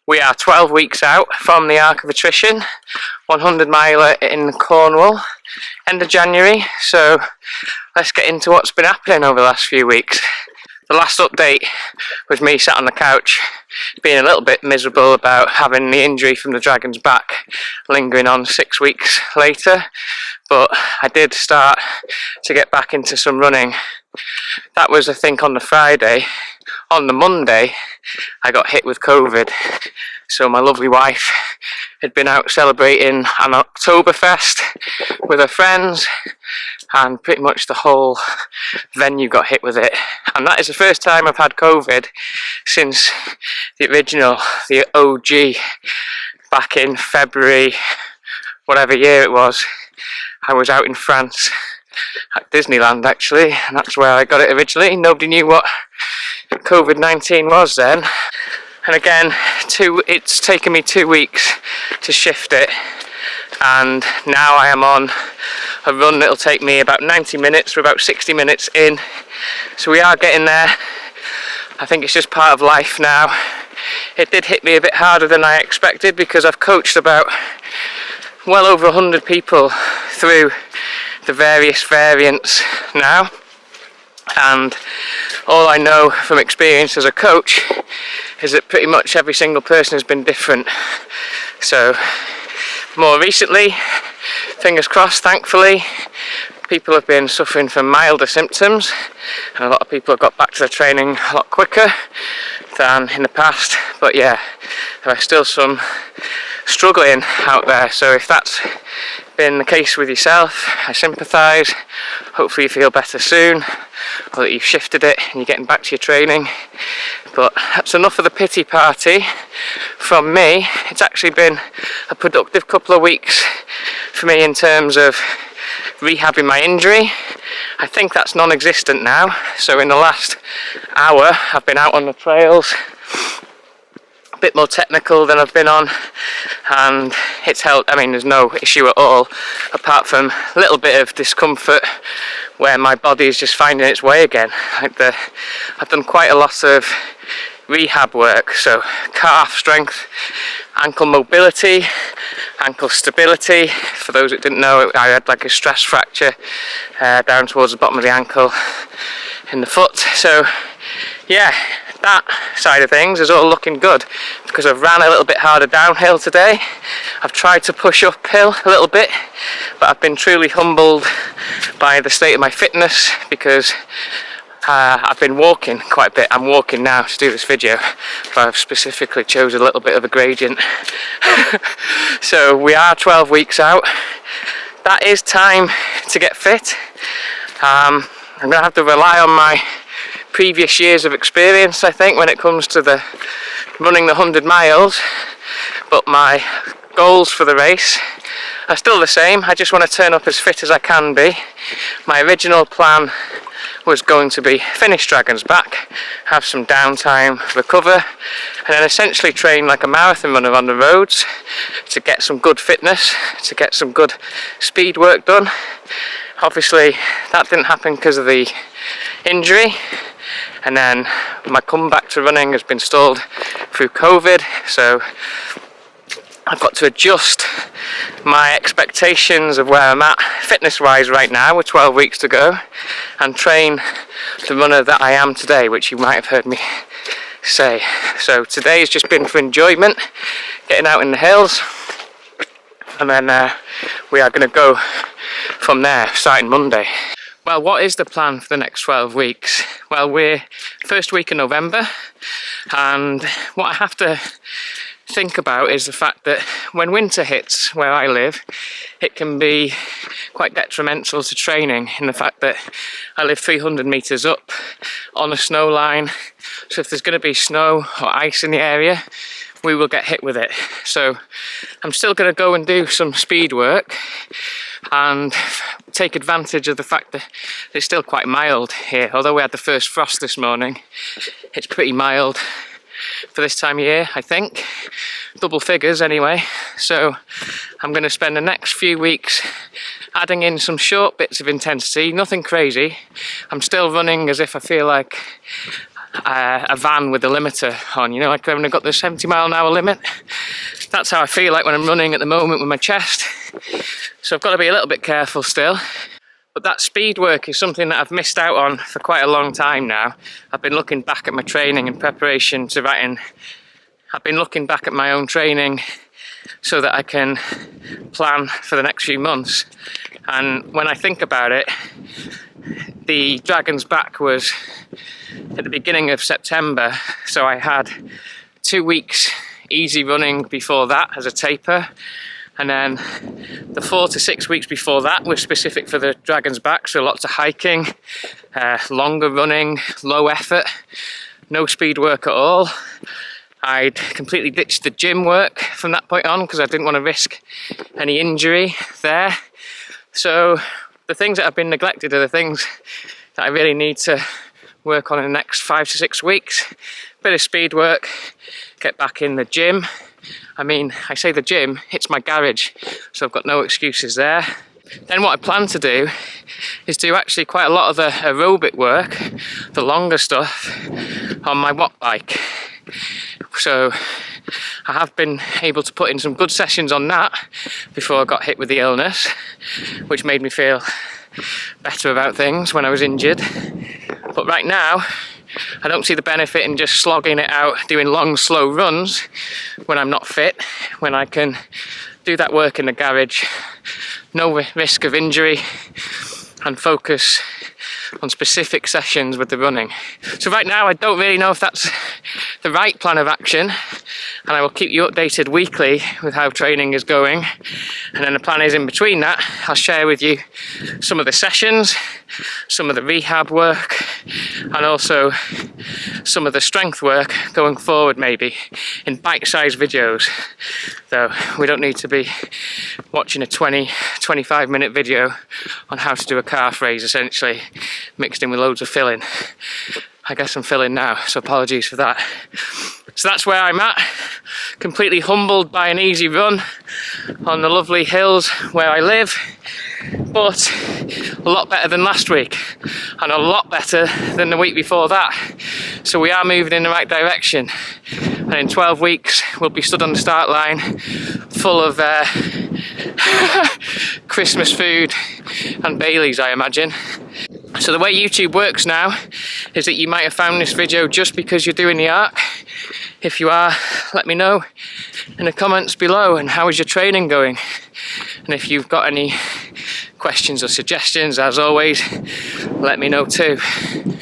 We are 12 weeks out from the Arc of Attrition, 100 miler in Cornwall, end of January, so let's get into what's been happening over the last few weeks. The last update was me sat on the couch being a little bit miserable about having the injury from the dragon's back lingering on 6 weeks later, but I did start to get back into some running. That was, I think, on the Friday. On the Monday I got hit with COVID, so my lovely wife had been out celebrating an Oktoberfest with her friends and pretty much the whole venue got hit with it, and that is the first time I've had COVID since the original, the OG, back in February, whatever year it was. I was out in France at Disneyland actually, and that's where I got it originally. Nobody knew what COVID-19 was then, and again it's taken me 2 weeks to shift it, and now I am on a run that'll take me about 90 minutes. We're about 60 minutes in, so we are getting there. I think it's just part of life now. It did hit me a bit harder than I expected because I've coached about well over 100 people through the various variants now, and all I know from experience as a coach is that pretty much every single person has been different. So more recently, fingers crossed, thankfully, people have been suffering from milder symptoms, and a lot of people have got back to their training a lot quicker than in the past. But yeah, there are still some struggling out there, so if that's been the case with yourself, I sympathise. Hopefully you feel better soon, or that you've shifted it and you're getting back to your training. But that's enough of the pity party from me. It's actually been a productive couple of weeks for me in terms of rehabbing my injury. I think that's non-existent now, so in the last hour I've been out on the trails, a bit more technical than I've been on, and it's helped. I mean, there's no issue at all apart from a little bit of discomfort where my body is just finding its way again. I've done quite a lot of rehab work, so calf strength, ankle mobility, ankle stability. For those that didn't know, I had like a stress fracture down towards the bottom of the ankle in the foot, so yeah, that side of things is all looking good because I've ran a little bit harder downhill today. I've tried to push uphill a little bit, but I've been truly humbled by the state of my fitness because I've been walking quite a bit. I'm walking now to do this video, but I've specifically chose a little bit of a gradient. So we are 12 weeks out. That is time to get fit. I'm going to have to rely on my previous years of experience, I think, when it comes to the running the 100 miles, but my goals for the race are still the same. I just want to turn up as fit as I can be. My original plan was going to be finish Dragon's Back, have some downtime, recover, and then essentially train like a marathon runner on the roads to get some good fitness, to get some good speed work done. Obviously that didn't happen because of the injury, and then my comeback to running has been stalled through COVID, so I've got to adjust my expectations of where I'm at fitness wise right now with 12 weeks to go, and train the runner that I am today, which you might have heard me say. So today has just been for enjoyment, getting out in the hills, and then we are going to go from there starting Monday. Well, what is the plan for the next 12 weeks? Well, we're first week of November, and what I have to think about is the fact that when winter hits where I live, it can be quite detrimental to training in the fact that I live 300 metres up on a snow line, so if there's going to be snow or ice in the area, we will get hit with it. So I'm still going to go and do some speed work and take advantage of the fact that it's still quite mild here. Although we had the first frost this morning, it's pretty mild for this time of year, I think. Double figures anyway. So I'm going to spend the next few weeks adding in some short bits of intensity, nothing crazy. I'm still running as if I feel like a van with a limiter on, you know, like when I've got the 70-mile-an-hour limit. That's how I feel like when I'm running at the moment with my chest. So I've got to be a little bit careful still. But that speed work is something that I've missed out on for quite a long time now. I've been looking back at my training in preparation to writing. I've been looking back at my own training so that I can plan for the next few months. And when I think about it, the Dragon's Back was at the beginning of September, so I had 2 weeks easy running before that as a taper, and then the 4 to 6 weeks before that was specific for the Dragon's Back, so lots of hiking, longer running, low effort, no speed work at all. I'd completely ditched the gym work from that point on because I didn't want to risk any injury there. So the things that have been neglected are the things that I really need to work on in the next 5 to 6 weeks. Bit of speed work, get back in the gym. I mean, I say the gym, it's my garage, so I've got no excuses there. Then what I plan to do is do actually quite a lot of the aerobic work, the longer stuff, on my watt bike. So I have been able to put in some good sessions on that before I got hit with the illness, which made me feel better about things when I was injured. But right now, I don't see the benefit in just slogging it out, doing long, slow runs when I'm not fit, when I can do that work in the garage, no risk of injury, and focus on specific sessions with the running. So right now I don't really know if that's the right plan of action, and I will keep you updated weekly with how training is going. And then the plan is, in between that, I'll share with you some of the sessions, some of the rehab work, and also some of the strength work going forward, maybe in bite-sized videos. Though we don't need to be watching a 20-25 minute video on how to do a calf raise, essentially mixed in with loads of filling. I guess I'm filling now, so apologies for that. So that's where I'm at, completely humbled by an easy run on the lovely hills where I live, but a lot better than last week, and a lot better than the week before that. So we are moving in the right direction, and in 12 weeks we'll be stood on the start line full of Christmas food and Baileys, I imagine. So the way YouTube works now is that you might have found this video just because you're doing the Arc. If you are, let me know in the comments below, and how is your training going? And if you've got any questions or suggestions, as always, let me know too.